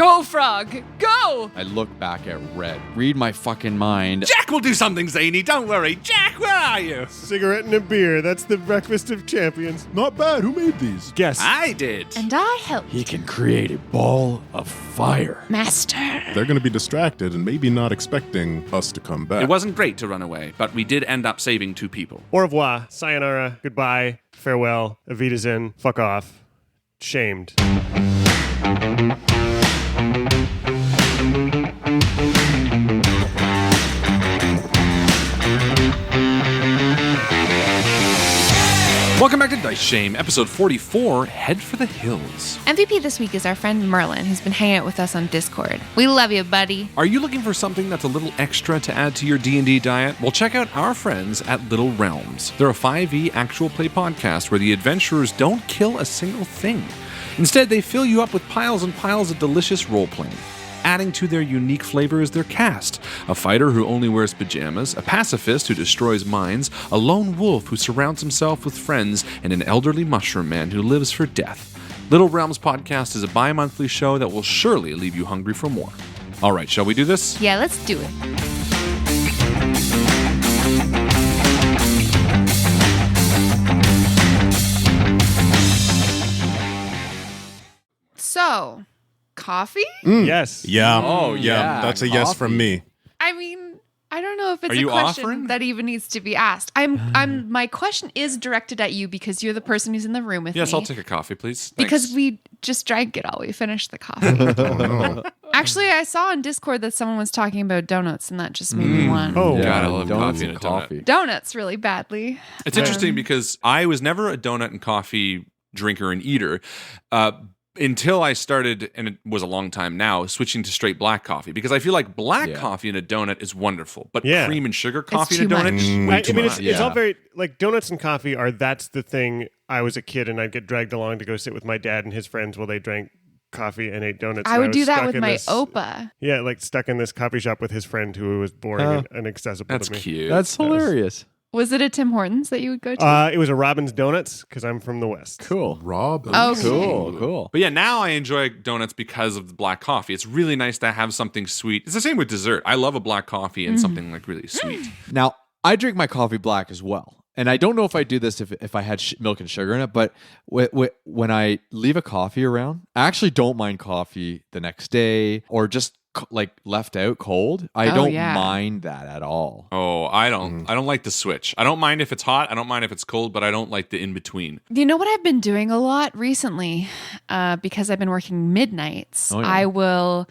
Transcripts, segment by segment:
Go, Frog! Go! I look back at Red. Read my fucking mind. Jack will do something zany, don't worry. Jack, where are you? Cigarette and a beer. That's the breakfast of champions. Not bad. Who made these? Guess. I did. And I helped. He can create a ball of fire. Master. They're going to be distracted and maybe not expecting us to come back. It wasn't great to run away, but we did end up saving 2 people. Au revoir. Sayonara. Goodbye. Farewell. Avitazen. Fuck off. Shamed. Welcome back to Dice Shame, episode 44, Head for the Hills. MVP this week is our friend Merlin, who's been hanging out with us on Discord. We love you, buddy. Are you looking for something that's a little extra to add to your D&D diet? Well, check out our friends at Little Realms. They're a 5e actual play podcast where the adventurers don't kill a single thing. Instead, they fill you up with piles and piles of delicious role-playing. Adding to their unique flavor is their cast: a fighter who only wears pajamas, a pacifist who destroys mines, a lone wolf who surrounds himself with friends, and an elderly mushroom man who lives for death. Little Realms Podcast is a bi-monthly show that will surely leave you hungry for more. All right, shall we do this? Yeah, let's do it. So, coffee? Yes. Yeah. Oh, yeah, That's a yes coffee. from me. I mean, I don't know if it's Are a you question offering? that even needs to be asked. My question is directed at you because you're the person who's in the room with Yes, me. I'll take a coffee, please. Because Thanks. we just drank it all. We finished the coffee. Actually, I saw on Discord that someone was talking about donuts, and that just made me want Oh, God, I love donuts coffee and and a donut. coffee. donuts really badly. It's interesting because I was never a donut and coffee drinker and eater until I started, and it was a long time now, switching to straight black coffee, because I feel like black coffee in a donut is wonderful, but Yeah. cream and sugar coffee in a too donut much. is I way too mean, much. it's all Yeah. very, like, donuts and coffee that's the thing. I was a kid and I'd get dragged along to go sit with my dad and his friends while they drank coffee and ate donuts. I and would do was that stuck with in my this- Opa. Yeah, like stuck in this coffee shop with his friend who was boring and inaccessible That's to me. cute. That's hilarious. Was it a Tim Hortons that you would go to? It was a Robin's Donuts because I'm from the West. Cool. Rob. Okay. Cool. But yeah, now I enjoy donuts because of the black coffee. It's really nice to have something sweet. It's the same with dessert. I love a black coffee and something like really sweet. Now, I drink my coffee black as well. And I don't know if I do this if I had milk and sugar in it, but when I leave a coffee around, I actually don't mind coffee the next day or just like left out cold. I don't mind that at all. Oh, I don't like the switch. I don't mind if it's hot. I don't mind if it's cold, but I don't like the in between. You know what I've been doing a lot recently, because I've been working midnights. Oh, yeah.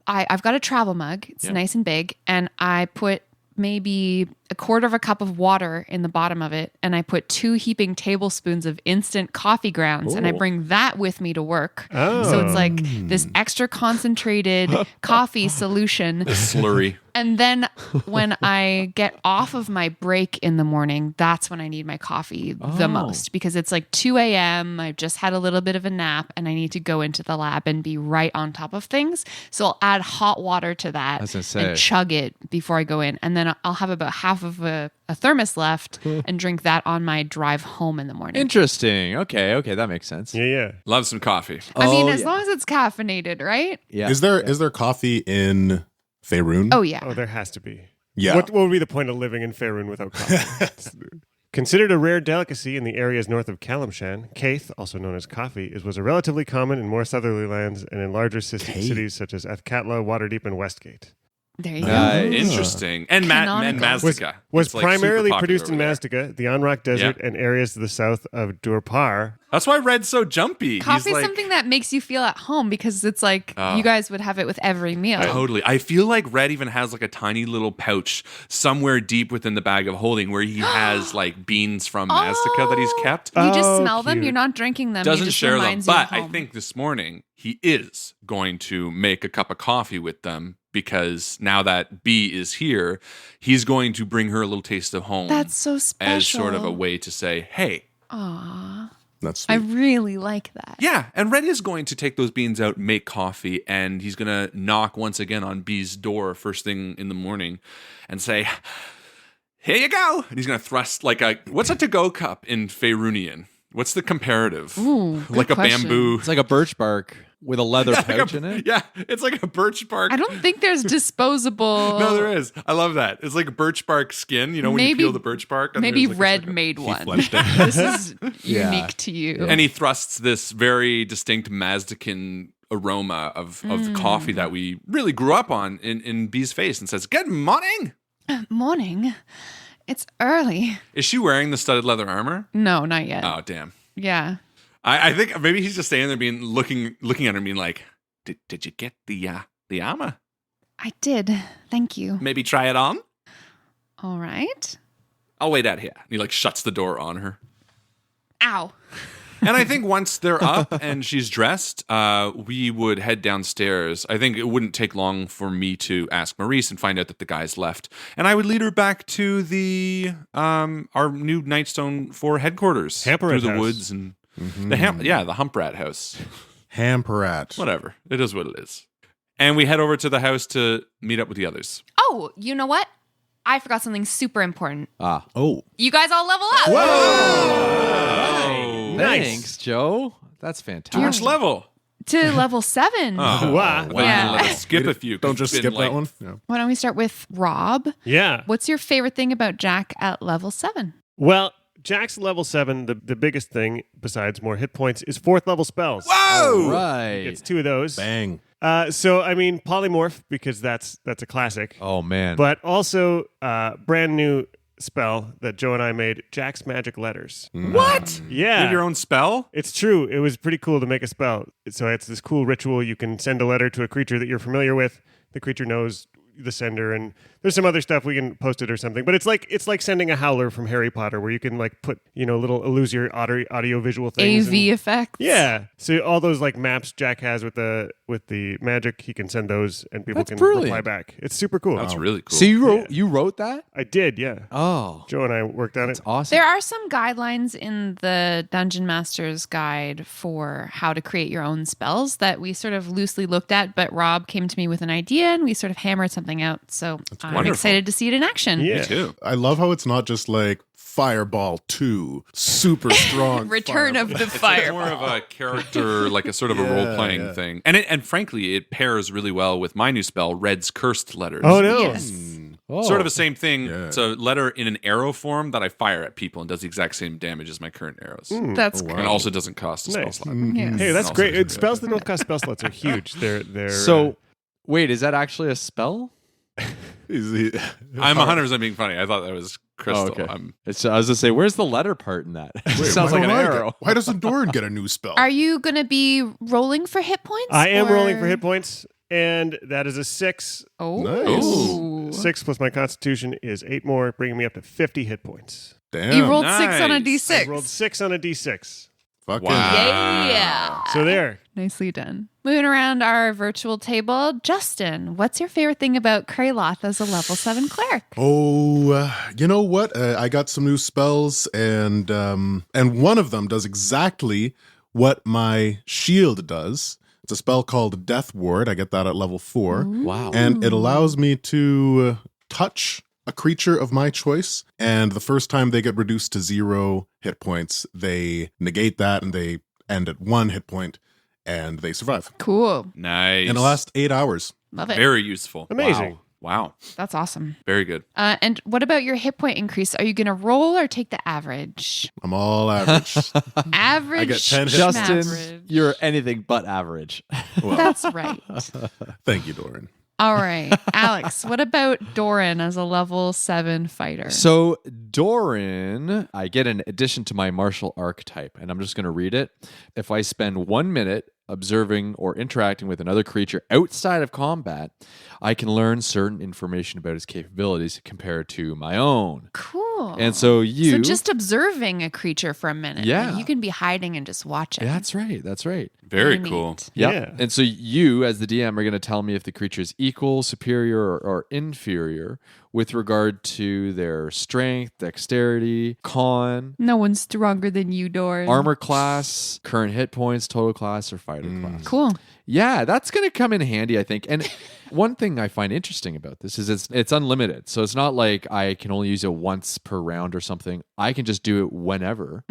I've got a travel mug. It's nice and big, and I put maybe a quarter of a cup of water in the bottom of it, and I put 2 heaping tablespoons of instant coffee grounds, and I bring that with me to work. Oh. So it's like this extra concentrated coffee solution. The slurry. And then when I get off of my break in the morning, that's when I need my coffee the most, because it's like 2 a.m. I've just had a little bit of a nap and I need to go into the lab and be right on top of things. So I'll add hot water to that I was gonna say. and chug it before I go in. And then I'll have about half of a thermos left and drink that on my drive home in the morning. Interesting. Okay, that makes sense. Yeah. Love some coffee. I mean, Oh, as yeah. long as it's caffeinated, right? Yeah. Is there coffee in Faerun? Oh, yeah. Oh, there has to be. Yeah. What would be the point of living in Faerun without coffee? Considered a rare delicacy in the areas north of Kalimshan, Kaith, also known as coffee, was a relatively common in more southerly lands and in larger cities such as Athkatla, Waterdeep, and Westgate. There you go. Nice. Interesting. And Canonical. Mazdaca. Was It's, like, primarily super popular produced in over there. Mazdaca, the Onrock Desert, and areas to the south of Durpar. That's why Red's so jumpy. Coffee's He's like, something that makes you feel at home because it's like you guys would have it with every meal. Totally. I feel like Red even has like a tiny little pouch somewhere deep within the bag of holding where he has like beans from Mazdaca that he's kept. You just Oh, smell them. cute. You're not drinking them. Doesn't it just share them. reminds you But of I home. think this morning he is going to make a cup of coffee with them because now that B is here, he's going to bring her a little taste of home. That's so special. as sort of a way to say, hey. Aw, That's I sweet. really like that. Yeah, and Red is going to take those beans out, make coffee, and he's going to knock once again on B's door first thing in the morning and say, here you go. And he's going to thrust like what's a to-go cup in Faerunian? What's the comparative? Ooh, good like a question. bamboo. It's like a birch bark. with a leather pouch in it. Yeah, it's like a birch bark. I don't think there's disposable. No, there is. I love that. It's like a birch bark skin. You know, when you Maybe- peel the birch bark. and Maybe there's like Red made one. fleshed it. This is Yeah. unique to you. And he thrusts this very distinct Mazdakin aroma of coffee that we really grew up on in Bee's face and says, "Good morning." Morning. It's early. Is she wearing the studded leather armor? No, not yet. Oh, damn. Yeah. I think maybe he's just standing there looking at her and being like, did you get the armor? I did. Thank you. Maybe try it on? All right. I'll wait out here. And he like shuts the door on her. Ow. And I think once they're up and she's dressed, we would head downstairs. I think it wouldn't take long for me to ask Maurice and find out that the guy's left. And I would lead her back to the our new Nightstone 4 headquarters. Hamper through Rat the house. woods and the Hump Rat house. Hamperat. Whatever. It is what it is. And we head over to the house to meet up with the others. Oh, you know what? I forgot something super important. Oh. You guys all level up. Oh, Nice. Thanks, Joe. That's fantastic. Too much level. To level 7. Oh, Wow. well, Yeah. let us skip a few. 'cause Don't just it's been skip that one. Yeah. Why don't we start with Rob? Yeah. What's your favorite thing about Jack at level 7? Well, Jack's level 7, the biggest thing, besides more hit points, is 4th level spells. Whoa! Right. It's 2 of those. Bang. So, I mean, polymorph, because that's a classic. Oh man. But also, brand new spell that Joe and I made, Jack's Magic Letters. What? You Yeah. have your own spell? It's true. It was pretty cool to make a spell. So it's this cool ritual. You can send a letter to a creature that you're familiar with. The creature knows the sender, and there's some other stuff we can post it or something. But it's like sending a howler from Harry Potter, where you can like put little illusory audio visual things. AV effects? Yeah. So all those like maps Jack has with the magic, he can send those, and people That's can brilliant. reply back. It's super cool. That's really cool. So you wrote that? I did. Yeah. Oh, Joe and I worked on it. that's awesome. There are some guidelines in the Dungeon Master's Guide for how to create your own spells that we sort of loosely looked at, but Rob came to me with an idea and we sort of hammered something out. So I'm wonderful. excited to see it in action. Yeah. Me too. I love how it's not just like Fireball 2, super strong. Return of the It's fire. more of a character, like a sort of a role-playing thing. And frankly, it pairs really well with my new spell, Red's Cursed Letters. Oh no. Yes. Oh. Sort of the same thing. Yeah. It's a letter in an arrow form that I fire at people and does the exact same damage as my current arrows. That's Oh, great. And also doesn't cost a spell Nice. slot. Yes. Hey, that's Also great. true. Spells that don't cost spell slots are huge. They're So, wait, is that actually a spell? I'm 100% being funny. I thought that was Crystal. Oh, okay. I'm- I was gonna say, where's the letter part in that? It sounds Why like an don't I get- arrow. Why doesn't Doran get a new spell? Are you going to be rolling for hit points? I am or- rolling for hit points, and that is a 6. Oh. Nice. Ooh. 6 plus my Constitution is 8 more, bringing me up to 50 hit points. Damn. You rolled 6 on a Nice. I D6. rolled 6 on a D6. Fucking Wow. Yeah. So there. Nicely done. Moving around our virtual table, Justin, what's your favorite thing about Kraloth as a level 7 cleric? Oh, you know what? I got some new spells, and one of them does exactly what my shield does. It's a spell called Death Ward. I get that at level 4, Wow. and it allows me to touch a creature of my choice, and the first time they get reduced to 0 hit points, they negate that and they end at 1 hit point, and they survive. Cool. Nice. In the last 8 hours. Love it. Very useful. Amazing. Wow. That's awesome. Very good. And what about your hit point increase? Are you going to roll or take the average? I'm all average. Average. I get 10 hits. Justin, average. you're anything but average. Well, That's right. thank you, Doran. All right. Alex, what about Doran as a level 7 fighter? So Doran, I get an addition to my martial archetype, and I'm just going to read it. If I spend 1 minute observing or interacting with another creature outside of combat, I can learn certain information about his capabilities compared to my own. Cool. And so So just observing a creature for a minute. Yeah. Like, you can be hiding and just watching. That's right. That's right. Very Very cool. neat. Yep. Yeah. And so you, as the DM, are going to tell me if the creature is equal, superior, or inferior with regard to their strength, dexterity, con, No one's stronger than you, Doran. armor class, current hit points, total class, or fighter class. Cool. Yeah, that's going to come in handy, I think. And One thing I find interesting about this is it's unlimited. So it's not like I can only use it once per round or something. I can just do it whenever,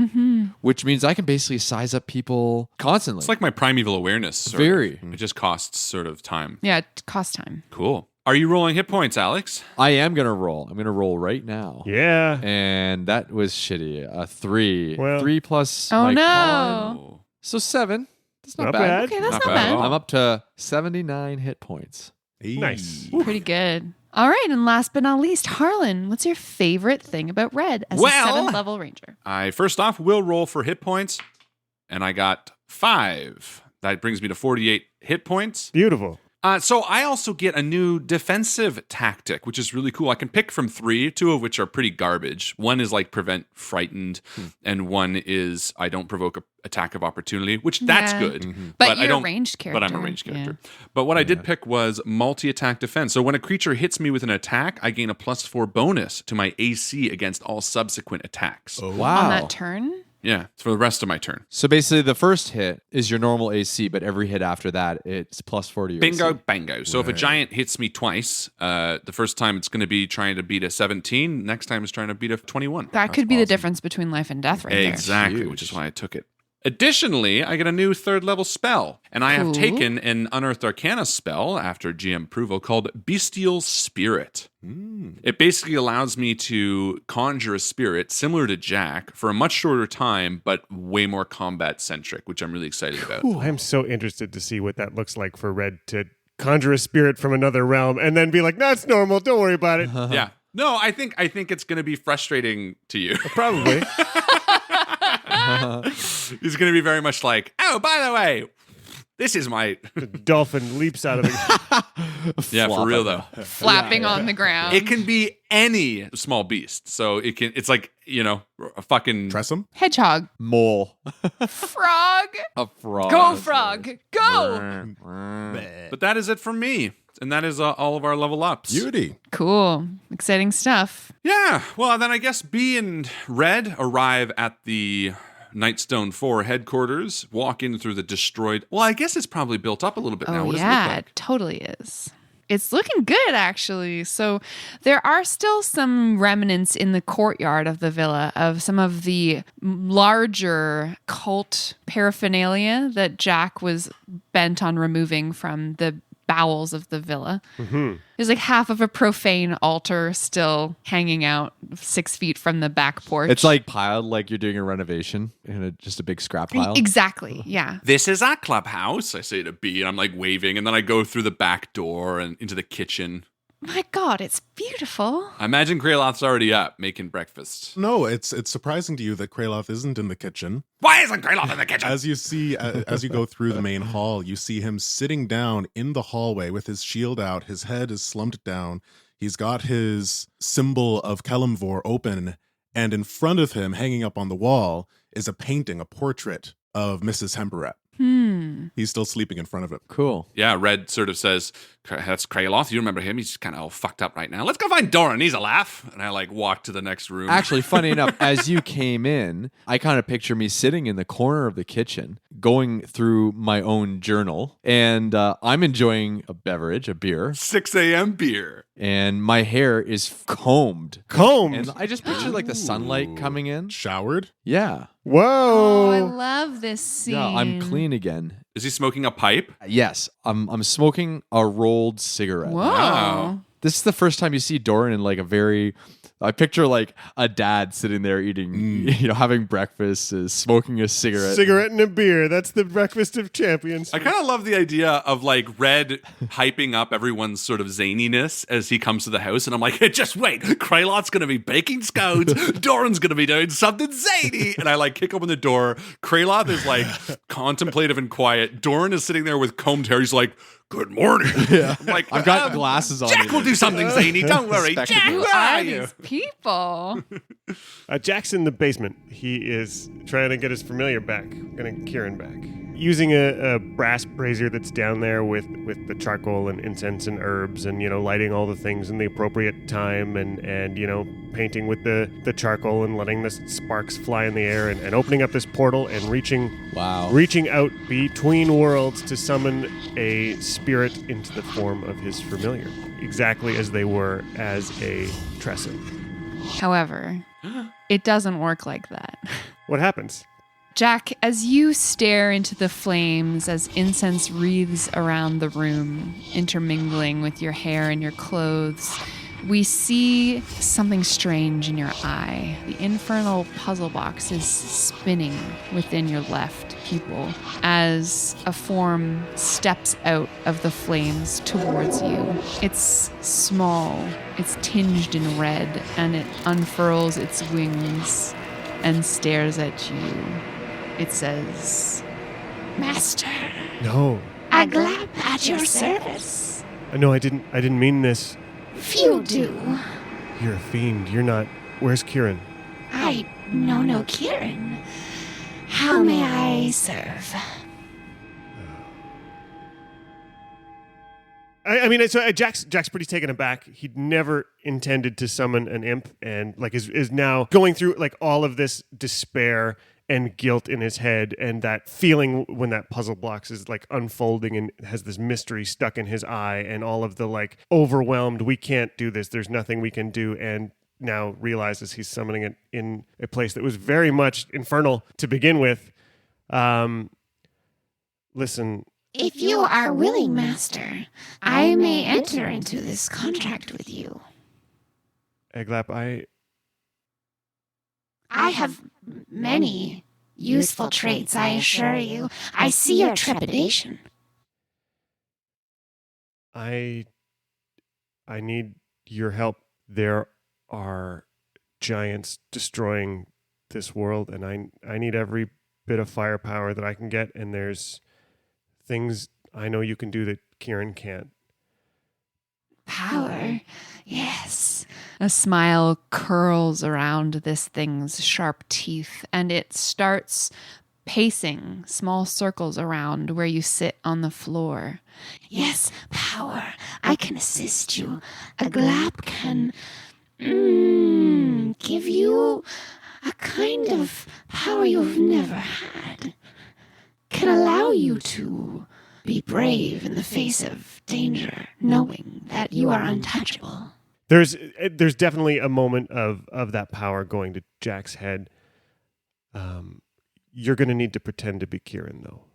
which means I can basically size up people constantly. It's like my primeval awareness. sort Very. of. It just costs sort of time. Yeah, it costs time. Cool. Are you rolling hit points, Alex? I am going to roll. I'm going to roll right now. Yeah. And that was shitty. A 3. Well- 3 plus Oh, my no. con. Oh. So 7. That's not, Not bad. bad. Okay, that's Not not bad at bad. all. I'm up to 79 hit points. Hey. Nice. Pretty good. All right, and last but not least, Harlan, what's your favorite thing about Red as Well- a 7th level ranger? I first off will roll for hit points, and I got 5. That brings me to 48 hit points. Beautiful. So I also get a new defensive tactic, which is really cool. I can pick from 3, 2 of which are pretty garbage. One is like prevent frightened, and one is I don't provoke a attack of opportunity, which that's Yeah. good. But I you're a don't. ranged character. But I'm a ranged character. But what I did pick was multi-attack defense. So when a creature hits me with an attack, I gain a +4 bonus to my AC against all subsequent attacks. Oh, Wow. On that turn? Yeah, it's for the rest of my turn. So basically, the first hit is your normal AC, but every hit after that, it's +4 to your Bingo, AC. bango. So if a giant hits me twice, the first time it's going to be trying to beat a 17. Next time it's trying to beat a 21. That could be the difference between life and death right there. Exactly, Huge. which is why I took it. Additionally, I get a new 3rd level spell, and I have Cool. taken an Unearthed Arcana spell after GM approval called Bestial Spirit. It basically allows me to conjure a spirit similar to Jack for a much shorter time, but way more combat centric, which I'm really excited about. I'm so interested to see what that looks like for Red to conjure a spirit from another realm and then be like, that's normal. Don't worry about it. Yeah. No, I think it's going to be frustrating to you. Probably. He's going to be very much like, oh, by the way, this is my... The dolphin leaps out of the... Yeah, for real, though. Flapping on the ground. It can be any small beast. So it's like, a fucking... Tressum? Hedgehog. Mole. Frog. A frog. Go, frog. Go. But that is it for me. And that is all of our level ups. Beauty. Cool. Exciting stuff. Yeah. Well, then I guess B and Red arrive at the Nightstone 4 headquarters, walk in through the destroyed... Well, I guess it's probably built up a little bit now. Oh, What does yeah, it look like? it totally is. It's looking good, actually. So there are still some remnants in the courtyard of the villa of some of the larger cult paraphernalia that Jack was bent on removing from the bowels of the villa. There's like half of a profane altar still hanging out 6 feet from the back porch. It's like piled like you're doing a renovation in just a big scrap pile. Exactly. Yeah. This is our clubhouse, I say to B, and I'm like waving, and then I go through the back door and into the kitchen. My God, it's beautiful. I imagine Kraloth's already up making breakfast. No, it's surprising to you that Kraloth isn't in the kitchen. Why isn't Kraloth in the kitchen? As you see, as you go through the main hall, you see him sitting down in the hallway with his shield out. His head is slumped down. He's got his symbol of Kelemvor open, and in front of him, hanging up on the wall, is a painting, a portrait of Mrs. Hemberet. He's still sleeping in front of it. Cool. Yeah, Red sort of says, that's Kraloth. You remember him? He's kind of all fucked up right now. Let's go find Doran. He's a laugh. And I like walk to the next room. Actually, funny enough, as you came in, I kind of picture me sitting in the corner of the kitchen, going through my own journal, and I'm enjoying a beverage, a beer, 6 a.m. beer. and my hair is combed. Combed. And I just picture like the sunlight coming in. Showered? Yeah. Oh, I Whoa. love this scene. Yeah, I'm clean again. Is he smoking a pipe? Yes, I'm smoking a rolled cigarette. Whoa. Wow. This is the first time you see Doran in like a very... I picture like a dad sitting there eating, having breakfast, smoking a cigarette. Cigarette and a beer. That's the breakfast of champions. I kind of love the idea of like Red hyping up everyone's sort of zaniness as he comes to the house. And I'm like, just wait. Kraloth's going to be baking scones. Doran's going to be doing something zany. And I like kick open the door. Kraloth is like contemplative and quiet. Doran is sitting there with combed hair. He's like, good morning. Yeah. I'm like, I've got glasses on. Jack will do something zany. Don't worry. Jack, Spectacles. where are Are you? these people? Jack's in the basement. He is trying to get his familiar back, getting Kieran back. using a brass brazier that's down there with the charcoal and incense and herbs and, lighting all the things in the appropriate time and painting with the charcoal and letting the sparks fly in the air and opening up this portal and reaching out between worlds to summon a spirit into the form of his familiar, exactly as they were as a Tresson. However, it doesn't work like that. What happens? Jack, as you stare into the flames, as incense wreathes around the room, intermingling with your hair and your clothes, we see something strange in your eye. The infernal puzzle box is spinning within your left pupil as a form steps out of the flames towards you. It's small, it's tinged in red, and it unfurls its wings and stares at you. It says, "Master." No. A glap at your service. No, I didn't mean this. Few do. You're a fiend. You're not. Where's Kieran? I know no Kieran. How may I serve? I mean, so Jack's pretty taken aback. He'd never intended to summon an imp, and is now going through all of this despair and guilt in his head, and that feeling when that puzzle box is unfolding and has this mystery stuck in his eye, and all of the overwhelmed, we can't do this, there's nothing we can do, and now realizes he's summoning it in a place that was very much infernal to begin with. Listen. If you are willing, Master, I may enter into this contract with you. Eglap, I have many useful traits, I assure you. I see your trepidation. I need your help. There are giants destroying this world, and I need every bit of firepower that I can get, and there's things I know you can do that Kieran can't. Power, yes. A smile curls around this thing's sharp teeth, and it starts pacing small circles around where you sit on the floor. Yes, power. I can assist you. A glap can give you a kind of power you've never had. Can allow you to be brave in the face of danger, knowing that you are untouchable. There's definitely a moment of that power going to Jack's head. You're going to need to pretend to be Kieran, though.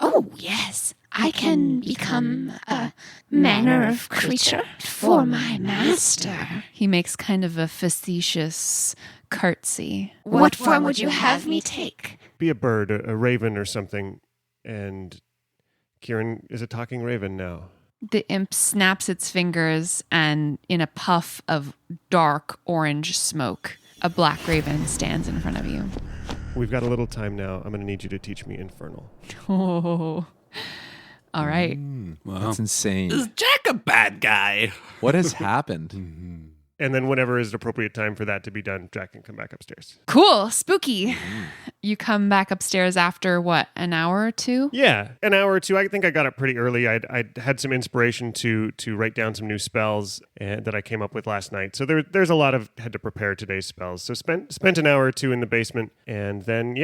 Oh, yes. I can become a manner of creature for my master. He makes kind of a facetious curtsy. What form would you have me take? Be a bird, a raven or something, and Kieran is a talking raven now. The imp snaps its fingers, and in a puff of dark orange smoke, a black raven stands in front of you. We've got a little time now. I'm going to need you to teach me Infernal. Oh, all right. Wow. That's insane. Is Jack a bad guy? What has happened? And then whenever is the appropriate time for that to be done, Jack can come back upstairs. Cool. Spooky. You come back upstairs after, what, an hour or two? Yeah, an hour or two. I think I got up pretty early. I'd had some inspiration to write down some new spells that I came up with last night. So there's a lot of had to prepare today's spells. So spent an hour or two in the basement. And then,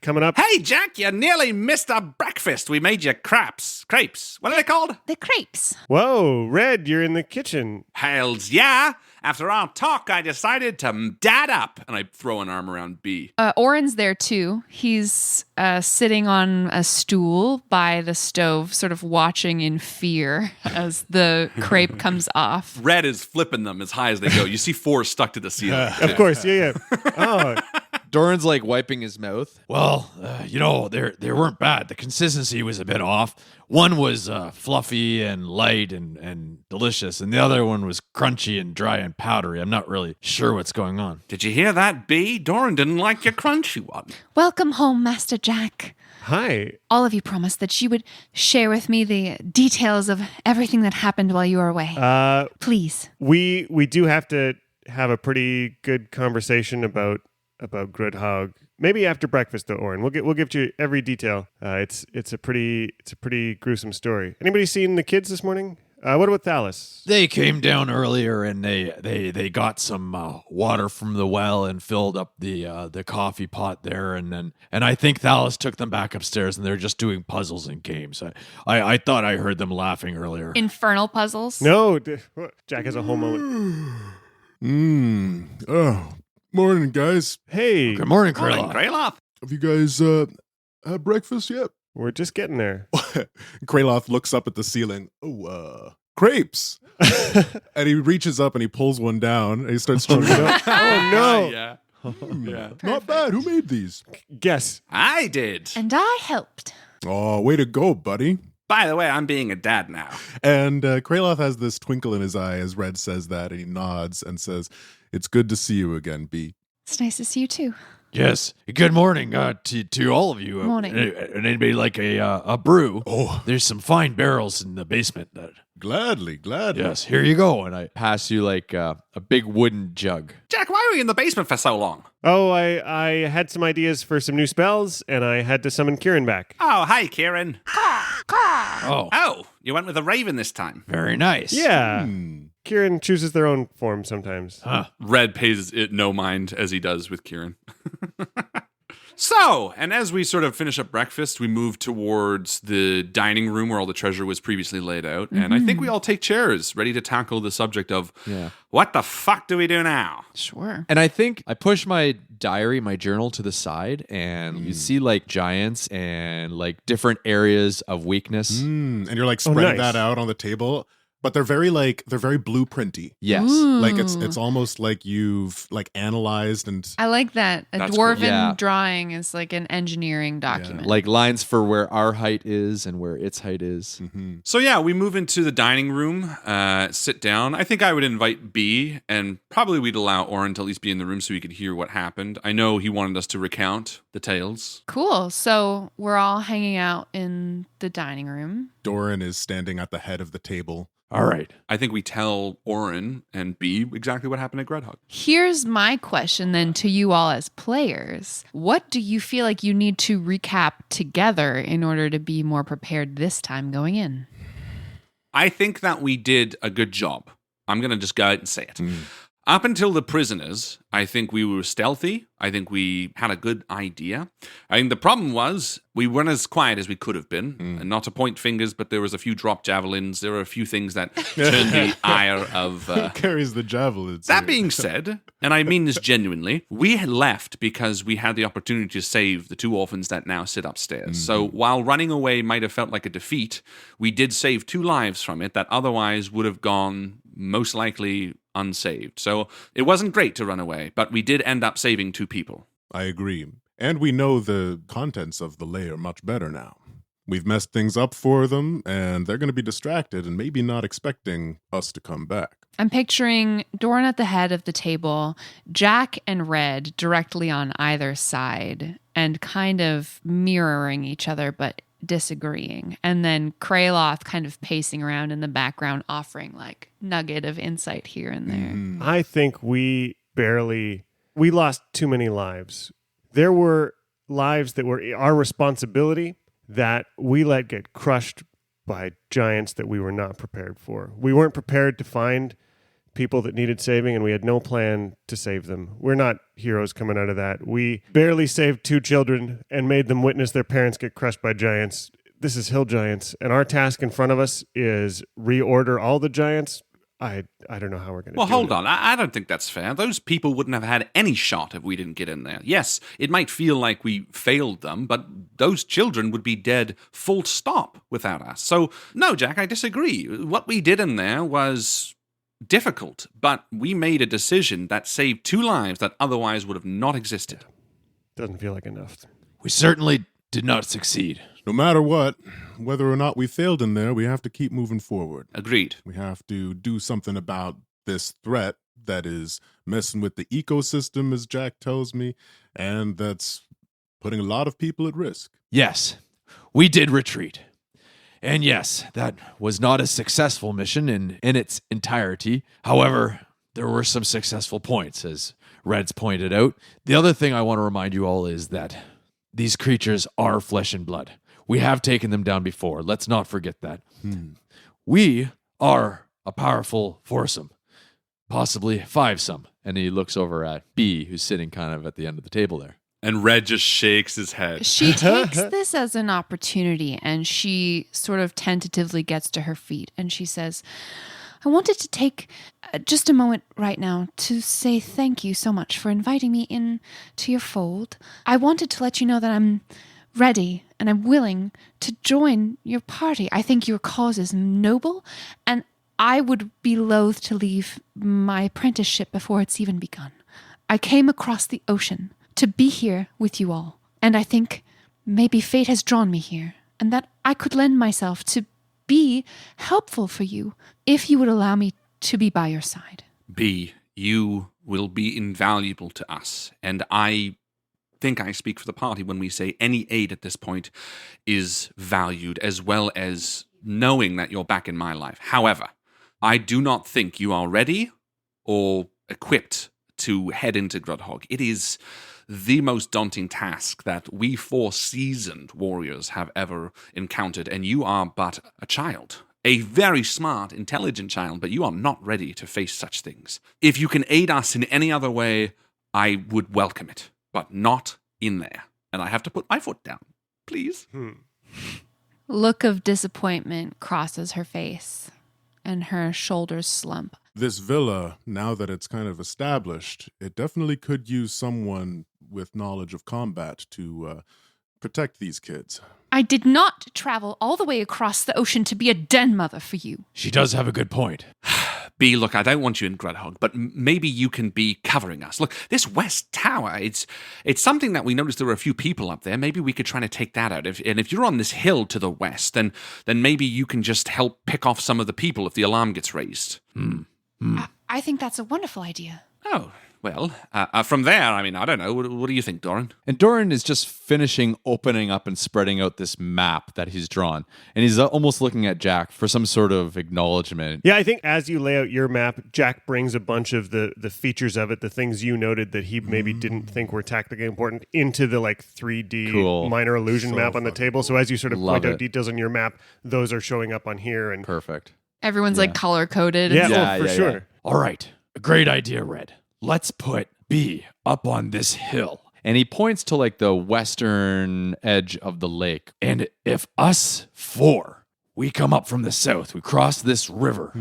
coming up. Hey, Jack, you nearly missed our breakfast. We made you crepes. What are they called? The crepes. Whoa, Red, you're in the kitchen. Hells yeah. After our talk, I decided to dad up. And I throw an arm around B. Oren's there too. He's sitting on a stool by the stove, sort of watching in fear as the crepe comes off. Red is flipping them as high as they go. You see 4 stuck to the ceiling. Of course, yeah. Oh, Doran's wiping his mouth. Well, they weren't bad. The consistency was a bit off. One was fluffy and light and delicious, and the other one was crunchy and dry and powdery. I'm not really sure what's going on. Did you hear that, B? Doran didn't like your crunchy one. Welcome home, Master Jack. hi. All of you promised that you would share with me the details of everything that happened while you were away. Please. We do have to have a pretty good conversation about Grudhog Maybe after breakfast, though, Oren. We'll give you every detail. It's a pretty gruesome story. Anybody seen the kids this morning? What about Thalis? They came down earlier and they got some water from the well and filled up the coffee pot there, and I think Thalis took them back upstairs and they're just doing puzzles and games. I thought I heard them laughing earlier. Infernal puzzles? No, Jack has a whole moment. Oh, morning, guys. Hey, Good morning, Morning, Krayla. Krayloth. Have you guys had breakfast yet? we're just getting there. Krayloth looks up at the ceiling. Oh, crepes. And he reaches up and he pulls one down and he starts chewing it up. Oh no! Yeah. Yeah. Not bad. Who made these? Guess. I did. And I helped. Oh, way to go, buddy. By the way, I'm being a dad now. And Krayloth has this twinkle in his eye as Red says that, and he nods and says, "It's good to see you again, B." It's nice to see you too. Yes. Good morning to all of you. Morning. And anybody like a brew? Oh, There's some fine barrels in the basement. gladly. Yes, here you go. And I pass you like a big wooden jug. Jack, why were you in the basement for so long? Oh, I had some ideas for some new spells, and I had to summon Kieran back. Oh, hi, Kieran. Oh, Oh, you went with a raven this time. very nice. Yeah. Kieran chooses their own form sometimes. Huh. Red pays it no mind as he does with Kieran. So, and as we sort of finish up breakfast, we move towards the dining room where all the treasure was previously laid out. And I think we all take chairs, ready to tackle the subject of what the fuck do we do now? Sure. And I think I push my diary, my journal to the side, and you see like giants and like different areas of weakness. And you're like spreading nice. that out on the table. But they're very blueprinty. Yes. Like it's almost like you've like analyzed and I like that. A That's cool. dwarven Yeah. drawing is like an engineering document. Like lines for where our height is and where its height is. So yeah, we move into the dining room, sit down. I think I would invite B, and probably we'd allow Oren to at least be in the room so he could hear what happened. I know he wanted us to recount the tales. Cool. So we're all hanging out in the dining room. Doran is standing at the head of the table. All right. I think we tell Oren and B exactly what happened at Gredhug. Here's my question then to you all as players. What do you feel like you need to recap together in order to be more prepared this time going in? I think that we did a good job. I'm going to just go out and say it. Up until the prisoners, I think we were stealthy. I think we had a good idea. I think the problem was we weren't as quiet as we could have been. And not to point fingers, but there was a few drop javelins. There were a few things that turned the ire of... Carries the javelins. That being said, and I mean this genuinely, we had left because we had the opportunity to save the two orphans that now sit upstairs. So while running away might have felt like a defeat, we did save 2 lives from it that otherwise would have gone most likely unsaved. So it wasn't great to run away, but we did end up saving 2 people. I agree. And we know the contents of the lair much better now. We've messed things up for them, and they're going to be distracted and maybe not expecting us to come back. I'm picturing Doran at the head of the table, Jack and Red directly on either side, and kind of mirroring each other, but disagreeing. And then Krayloth kind of pacing around in the background, offering like nugget of insight here and there. I think we lost too many lives. There were lives that were our responsibility that we let get crushed by giants that we were not prepared for. We weren't prepared to find people that needed saving, and we had no plan to save them. We're not heroes coming out of that. We barely saved 2 children and made them witness their parents get crushed by giants. This is hill giants, and our task in front of us is reorder all the giants. I don't know how we're going to Well, do hold it. on. I don't think that's fair. Those people wouldn't have had any shot if we didn't get in there. Yes, it might feel like we failed them, but those children would be dead full stop without us. So, no, Jack, I disagree. What we did in there was difficult, but we made a decision that saved 2 lives that otherwise would have not existed. Doesn't feel like enough. We certainly did not succeed. No matter what, whether or not we failed in there, we have to keep moving forward. Agreed. We have to do something about this threat that is messing with the ecosystem, as Jack tells me, and that's putting a lot of people at risk. Yes, we did retreat. And yes, that was not a successful mission in its entirety. However, there were some successful points, as Red's pointed out. The other thing I want to remind you all is that these creatures are flesh and blood. We have taken them down before. Let's not forget that. We are a powerful foursome, possibly fivesome. And he looks over at B, who's sitting kind of at the end of the table there. And Red just shakes his head. She takes this as an opportunity and she sort of tentatively gets to her feet and she says, I wanted to take just a moment right now to say thank you so much for inviting me in to your fold. I wanted to let you know that I'm ready and I'm willing to join your party. I think your cause is noble and I would be loath to leave my apprenticeship before it's even begun. I came across the ocean to be here with you all, and I think maybe fate has drawn me here, and that I could lend myself to be helpful for you if you would allow me to be by your side. B, you will be invaluable to us, and I think I speak for the party when we say any aid at this point is valued, as well as knowing that you're back in my life. However, I do not think you are ready or equipped to head into Grudhog. It is the most daunting task that we 4 seasoned warriors have ever encountered, and you are but a child. A very smart, intelligent child, but you are not ready to face such things. If you can aid us in any other way, I would welcome it, but not in there. And I have to put my foot down. Please? Look of disappointment crosses her face and her shoulders slump. This villa, now that it's kind of established, it definitely could use someone with knowledge of combat to protect these kids. I did not travel all the way across the ocean to be a den mother for you. She does have a good point. B, look, I don't want you in Grudhog, but maybe you can be covering us. Look, this West Tower, it's something that we noticed there were a few people up there. Maybe we could try to take that out. If you're on this hill to the west, then maybe you can just help pick off some of the people if the alarm gets raised. I think that's a wonderful idea. Oh, well, from there, I mean, I don't know. What do you think, Doran? And Doran is just finishing opening up and spreading out this map that he's drawn. And he's almost looking at Jack for some sort of acknowledgement. Yeah, I think as you lay out your map, Jack brings a bunch of the features of it, the things you noted that he maybe didn't think were tactically important, into the 3D Cool. minor illusion So map on the table. So as you sort of Love point out it. details on your map, those are showing up on here. And Perfect. Everyone's Yeah. like color coded. yeah, Yeah, for yeah, sure. yeah. All right. A great idea, Red. Let's put B up on this hill. And he points to the western edge of the lake. And if us 4, we come up from the south, we cross this river,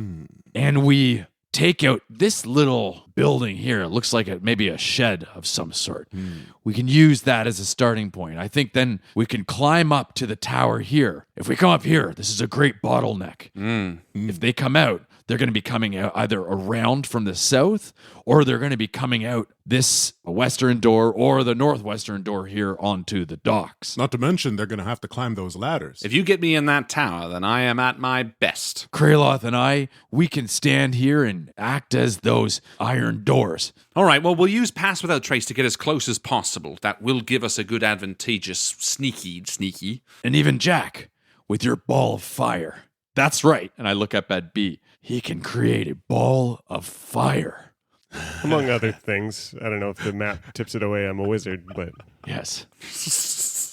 and we take out this little building here. It looks like maybe a shed of some sort. We can use that as a starting point. I think then we can climb up to the tower here. If we come up here, this is a great bottleneck. If they come out, they're going to be coming out either around from the south, or they're going to be coming out this western door or the northwestern door here onto the docks. Not to mention, they're going to have to climb those ladders. If you get me in that tower, then I am at my best. Kraloth and I, we can stand here and act as those iron doors. All right, well, we'll use Pass Without Trace to get as close as possible. That will give us a good advantageous sneaky. And even Jack, with your ball of fire. That's right. And I look up at B. He can create a ball of fire. Among other things. I don't know if the map tips it away. I'm a wizard, but Yes.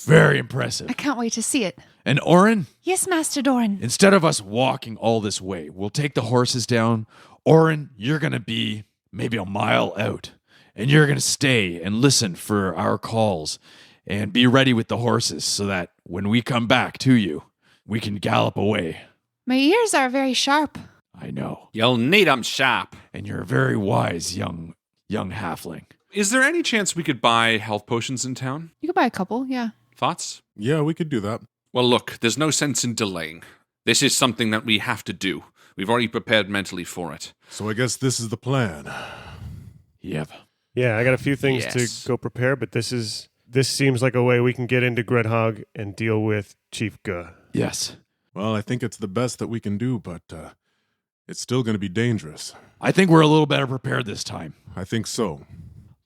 Very impressive. I can't wait to see it. And Orin, Yes, Master Doran. instead of us walking all this way, we'll take the horses down. Orin, you're going to be maybe a mile out. And you're going to stay and listen for our calls and be ready with the horses so that when we come back to you, we can gallop away. My ears are very sharp. I know. You'll need 'em sharp. And you're a very wise young halfling. Is there any chance we could buy health potions in town? You could buy a couple, yeah. Thoughts? Yeah, we could do that. Well, look, there's no sense in delaying. This is something that we have to do. We've already prepared mentally for it. So I guess this is the plan. Yep. yeah, I got a few things Yes. to go prepare, but this seems like a way we can get into Grudhog and deal with Chief Guh. Yes. Well, I think it's the best that we can do, but it's still going to be dangerous. I think we're a little better prepared this time. I think so.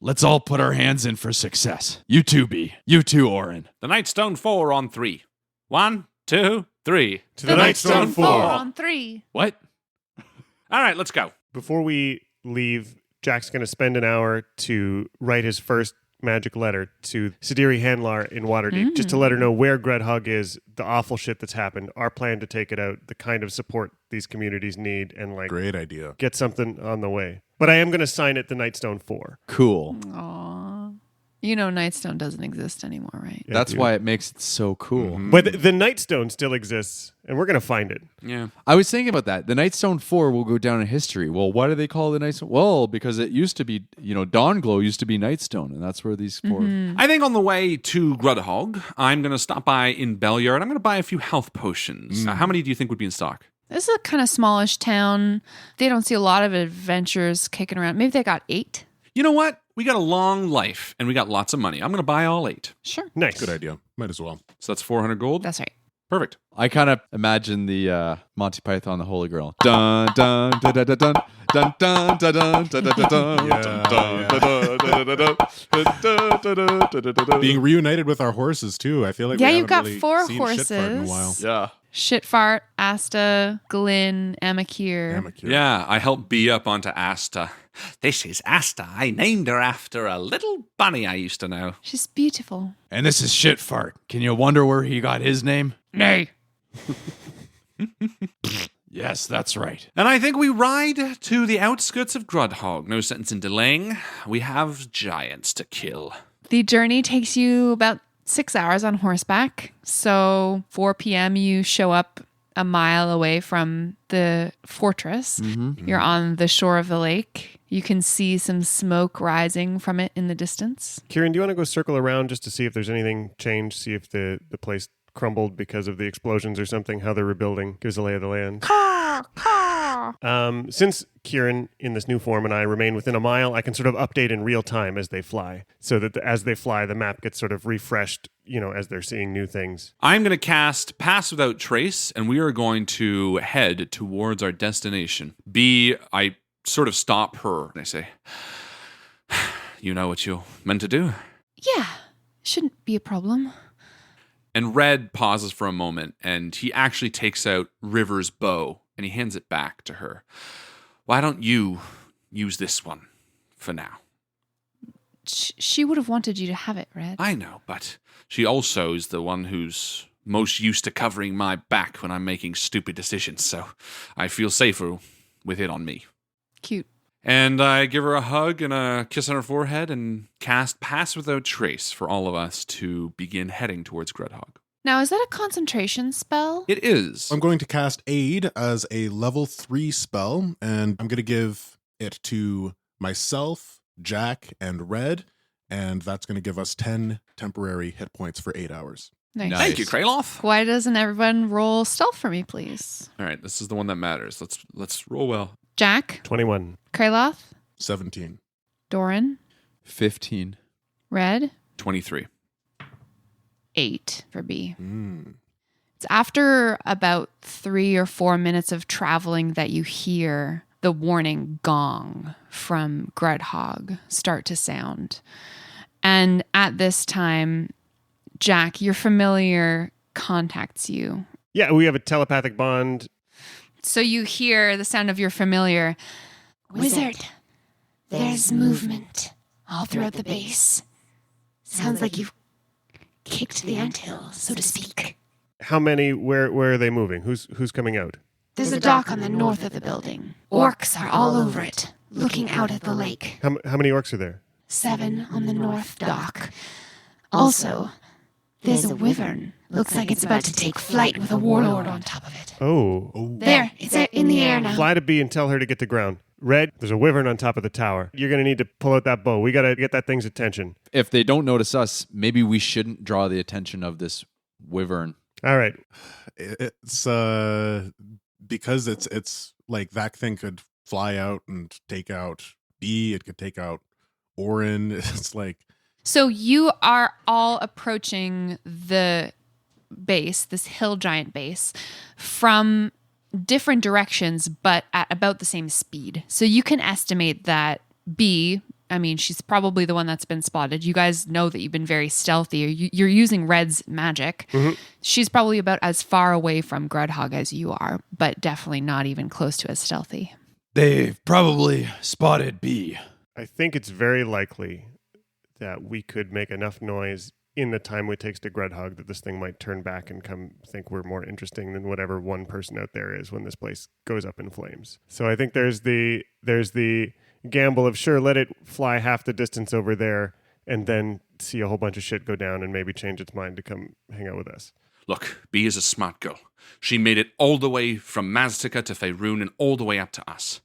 Let's all put our hands in for success. You too, B. You too, Orin. The Nightstone 4 on 3. 1, 2, 3. To the Nightstone 4. on 3. What? All right, let's go. Before we leave Jack's going to spend an hour to write his first magic letter to Sidiri Handlar in Waterdeep, just to let her know where Gredhog is, the awful shit that's happened, our plan to take it out, the kind of support these communities need, and like Great idea. get something on the way. But I am going to sign it the Nightstone 4. Cool. Aw. You know Nightstone doesn't exist anymore, right? Yeah, That's dude. why it makes it so cool. But the Nightstone still exists, and we're going to find it. Yeah. I was thinking about that. The Nightstone 4 will go down in history. Well, why do they call it the Nightstone? Well, because it used to be, Dawnglow used to be Nightstone, and that's where these 4... I think on the way to Grudhog, I'm going to stop by in Belliard. I'm going to buy a few health potions. How many do you think would be in stock? This is a kind of smallish town. They don't see a lot of adventures kicking around. Maybe they got 8. You know what? We got a long life, and we got lots of money. I'm going to buy all 8. Sure. Nice. Good idea. Might as well. So that's 400 gold. That's right. Perfect. I kind of imagine the Monty Python, the Holy Grail. Dun dun dun dun dun dun dun dun dun dun dun dun dun. Being reunited with our horses too. I feel like Yeah, we you've haven't got really 4 seen Shitfart in a horses. while. Yeah. Shitfart, Asta, Glyn, Amakir. Amakir. Yeah, I helped Bee up onto Asta. This is Asta. I named her after a little bunny I used to know. She's beautiful. And this is Shitfart. Can you wonder where he got his name? Nay. Yes, that's right. And I think we ride to the outskirts of Grudhog. No sense in delaying. We have giants to kill. The journey takes you about 6 hours on horseback. So 4 p.m. you show up a mile away from the fortress. You're on the shore of the lake. You can see some smoke rising from it in the distance. Kieran, do you want to go circle around just to see if there's anything changed, see if the place crumbled because of the explosions or something, how they're rebuilding, gives a lay of the land? Since Kieran in this new form and I remain within a mile, I can sort of update in real time as they fly, so that as they fly, the map gets sort of refreshed, as they're seeing new things. I'm going to cast Pass Without Trace, and we are going to head towards our destination. Bee, I sort of stop her, and I say, you know what you're meant to do? Yeah, shouldn't be a problem. And Red pauses for a moment, and he actually takes out River's bow, and he hands it back to her. Why don't you use this one for now? She would have wanted you to have it, Red. I know, but she also is the one who's most used to covering my back when I'm making stupid decisions, so I feel safer with it on me. Cute. And I give her a hug and a kiss on her forehead and cast Pass Without Trace for all of us to begin heading towards Grudhog. Now, is that a concentration spell? It is. I'm going to cast Aid as a level 3 spell, and I'm going to give it to myself, Jack, and Red, and that's going to give us 10 temporary hit points for 8 hours. Nice. Thank you, Kraloth. Why doesn't everyone roll stealth for me, please? All right, this is the one that matters. Let's roll well. Jack, 21. Kraloth, 17. Doran, 15. Red, 23. 8 for B. It's after about 3 or 4 minutes of traveling that you hear the warning gong from Grudhog start to sound. And at this time, Jack, your familiar contacts you. Yeah, we have a telepathic bond. So you hear the sound of your familiar. Wizard, there's movement all throughout the base. Sounds like you've kicked the anthill, so to speak. How many? Where are they moving? Who's coming out? There's a dock on the north of the building. Orcs are all over it, looking out at the lake. How many orcs are there? 7 on the north dock. Also, there's a wyvern. Looks like it's about to take flight with a warlord on top of it. Oh. There, it's in the air now. Fly to B and tell her to get to ground. Red, there's a wyvern on top of the tower. You're going to need to pull out that bow. We got to get that thing's attention. If they don't notice us, maybe we shouldn't draw the attention of this wyvern. All right. It's because it's like that thing could fly out and take out B, it could take out Orin. It's like, So you are all approaching the base, this hill giant base, from different directions, but at about the same speed. So you can estimate that B, I mean, she's probably the one that's been spotted. You guys know that you've been very stealthy. You're using Red's magic. She's probably about as far away from Grudhog as you are, but definitely not even close to as stealthy. They've probably spotted B. I think it's very likely that we could make enough noise in the time it takes to Grudhog that this thing might turn back and come think we're more interesting than whatever one person out there is when this place goes up in flames. So I think there's the gamble of, sure, let it fly half the distance over there and then see a whole bunch of shit go down and maybe change its mind to come hang out with us. Look, Bee is a smart girl. She made it all the way from Maztica to Faerun and all the way up to us.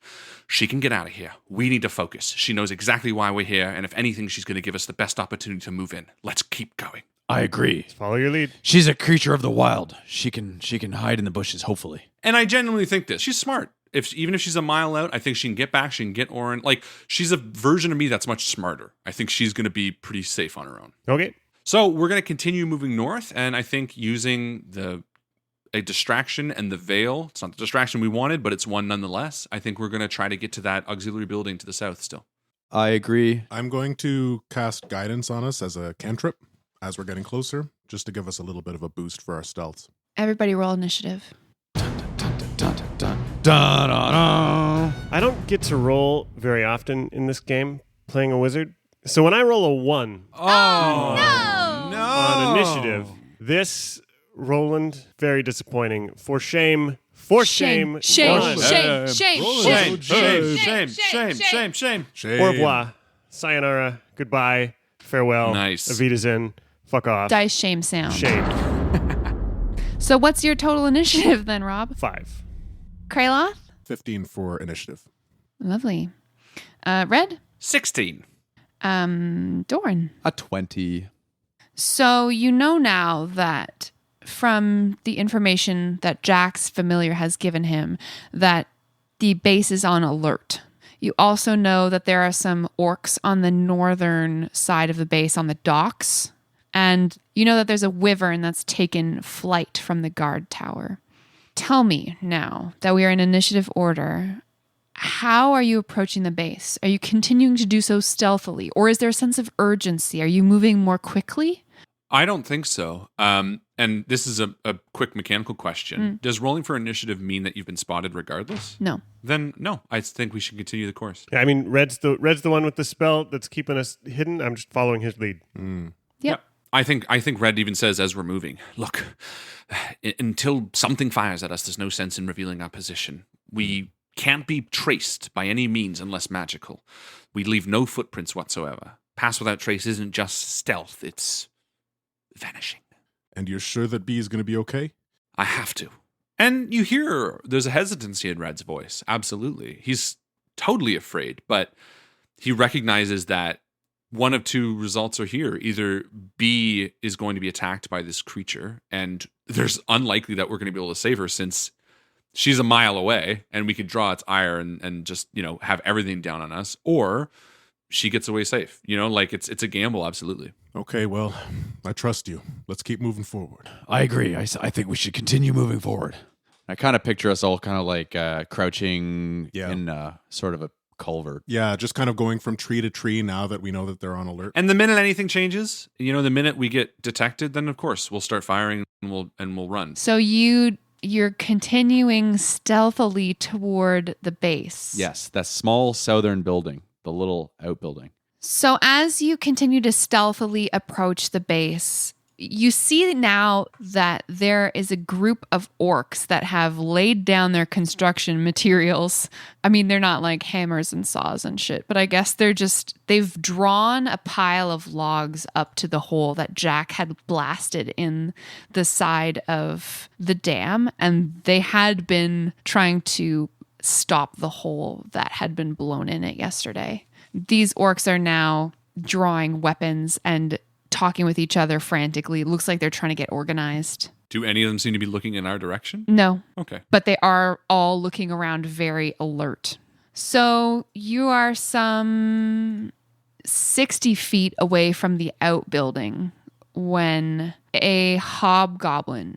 She can get out of here. We need to focus. She knows exactly why we're here, and if anything, she's going to give us the best opportunity to move in. Let's keep going. I agree. Follow your lead. She's a creature of the wild. She can hide in the bushes, hopefully. And I genuinely think this. She's smart. Even if she's a mile out, I think she can get back. She can get Orin. Like, she's a version of me that's much smarter. I think she's going to be pretty safe on her own. Okay. So we're going to continue moving north, and I think using a distraction and the veil. It's not the distraction we wanted, but it's one nonetheless. I think we're going to try to get to that auxiliary building to the south still. I agree. I'm going to cast guidance on us as a cantrip as we're getting closer, just to give us a little bit of a boost for our stealths. Everybody roll initiative. I don't get to roll very often in this game playing a wizard. So when I roll a 1 on initiative, this Roland, very disappointing. For shame. Shame. One. Shame. Au revoir. Sayonara. Goodbye. Farewell. Nice. Avitazen. Fuck off. Dice shame sound. Shame. So what's your total initiative then, Rob? 5. Kraloth? 15 for initiative. Lovely. Red? 16. Doran? A 20. So you know now that from the information that Jack's familiar has given him that the base is on alert. You also know that there are some orcs on the northern side of the base on the docks. And you know that there's a wyvern that's taken flight from the guard tower. Tell me now that we are in initiative order, how are you approaching the base? Are you continuing to do so stealthily? Or is there a sense of urgency? Are you moving more quickly? I don't think so. And this is a quick mechanical question. Does rolling for initiative mean that you've been spotted regardless? No. Then no. I think we should continue the course. Yeah, I mean, Red's the one with the spell that's keeping us hidden. I'm just following his lead. Yep. I think Red even says as we're moving, look, until something fires at us, there's no sense in revealing our position. We can't be traced by any means unless magical. We leave no footprints whatsoever. Pass without trace isn't just stealth, it's vanishing. And you're sure that B is going to be okay? I have to. And you hear there's a hesitancy in Red's voice. Absolutely. He's totally afraid, but he recognizes that one of two results are here. Either B is going to be attacked by this creature, and there's unlikely that we're going to be able to save her since she's a mile away and we could draw its ire and just, have everything down on us, or she gets away safe. Like it's a gamble, absolutely. Okay, well, I trust you. Let's keep moving forward. I agree. I think we should continue moving forward. I kind of picture us all kind of like crouching in sort of a culvert. Yeah, just kind of going from tree to tree now that we know that they're on alert. And the minute anything changes, the minute we get detected, then of course we'll start firing and we'll run. So you're continuing stealthily toward the base. Yes, that small southern building, the little outbuilding. So as you continue to stealthily approach the base, you see now that there is a group of orcs that have laid down their construction materials. I mean, they're not like hammers and saws and shit, but I guess they've drawn a pile of logs up to the hole that Jack had blasted in the side of the dam, and they had been trying to stop the hole that had been blown in it yesterday. These orcs are now drawing weapons and talking with each other frantically. It looks like they're trying to get organized. Do any of them seem to be looking in our direction? No. Okay. But they are all looking around very alert. So you are some 60 feet away from the outbuilding when a hobgoblin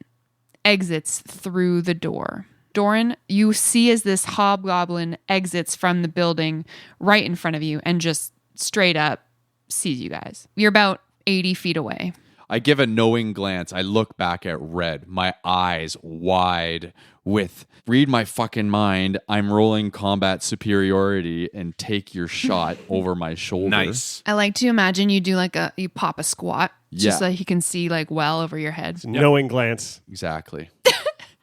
exits through the door. Doran, you see as this hobgoblin exits from the building right in front of you and just straight up sees you guys. You're about 80 feet away. I give a knowing glance. I look back at Red, my eyes wide with read my fucking mind. I'm rolling combat superiority and take your shot over my shoulder. Nice. I like to imagine you do you pop a squat just Yeah. so he can see well over your head. Knowing glance. Exactly.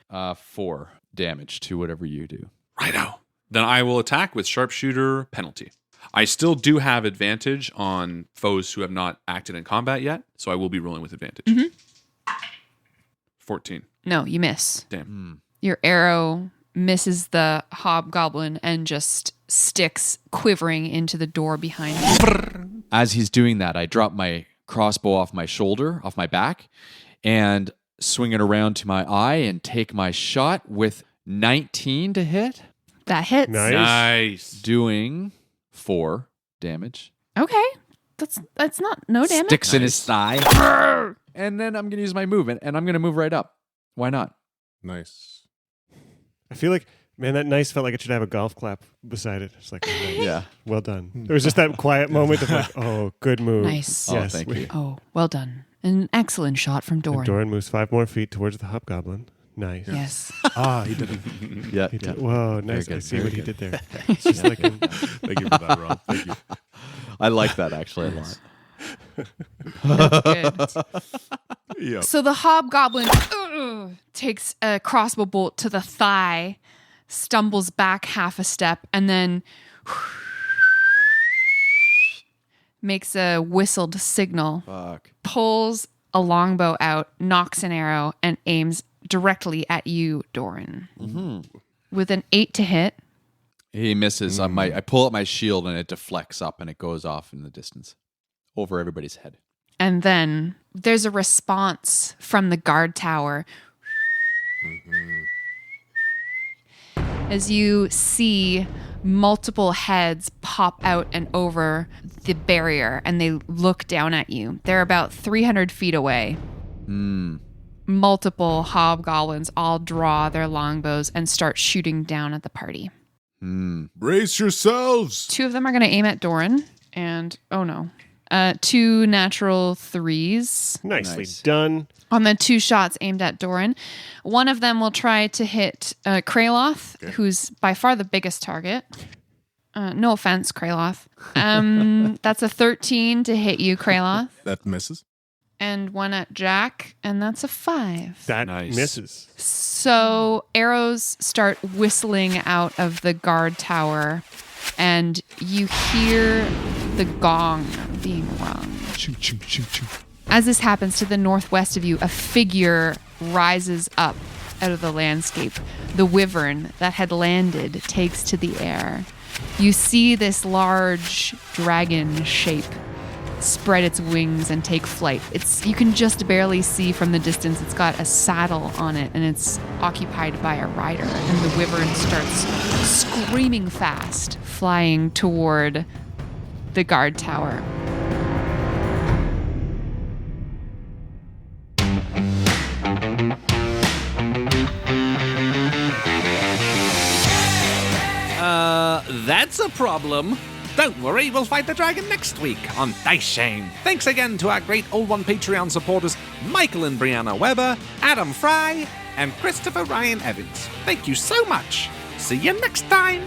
4 damage to whatever you do. Righto. Then I will attack with sharpshooter penalty. I still do have advantage on foes who have not acted in combat yet, so I will be rolling with advantage. 14. No, you miss. Damn. Your arrow misses the hobgoblin and just sticks quivering into the door behind you. As he's doing that, I drop my crossbow off my shoulder, off my back, and swing it around to my eye and take my shot with 19 to hit, That hits. Nice. doing 4 damage. Okay. That's not no damage. Sticks in his thigh. And then I'm going to use my movement, and I'm going to move right up. Why not? Nice. I feel like, man, that nice felt like it should have a golf clap beside it. It's like, oh, nice. Yeah. Well done. There was just that quiet moment of like, oh, good move. Nice. Oh, Yes. thank you. Oh, well done. An excellent shot from Doran. Doran moves 5 more feet towards the hobgoblin. Nice. Yes. He did it. Yeah. He did. Whoa, nice. good, I see very what he good. did there. It's just like Thank you for that, Rob. Thank you. I like that actually a lot. That's good. Yeah. So the hobgoblin takes a crossbow bolt to the thigh, stumbles back half a step, and then makes a whistled signal, Fuck. pulls a longbow out, knocks an arrow, and aims directly at you, Doran. With an 8 to hit. He misses. I pull up my shield and it deflects up and it goes off in the distance over everybody's head. And then there's a response from the guard tower. As you see multiple heads pop out and over the barrier and they look down at you. They're about 300 feet away. Multiple hobgoblins all draw their longbows and start shooting down at the party. Brace yourselves. 2 of them are going to aim at Doran. And, 2 natural 3s. nicely Nice. done. on the 2 shots aimed at Doran. One of them will try to hit Kraloth, who's by far the biggest target. No offense, Kraloth. That's a 13 to hit you, Kraloth. That misses. And one at Jack, and that's a 5. That Nice. misses. So arrows start whistling out of the guard tower, and you hear the gong being rung. As this happens to the northwest of you, a figure rises up out of the landscape. The wyvern that had landed takes to the air. You see this large dragon shape spread its wings and take flight. You can just barely see from the distance. It's got a saddle on it and it's occupied by a rider. And the wyvern starts screaming fast, flying toward the guard tower. That's a problem. Don't worry, we'll fight the dragon next week on Dice Shame. Thanks again to our great Old One Patreon supporters, Michael and Brianna Weber, Adam Fry, and Christopher Ryan Evans. Thank you so much. See you next time.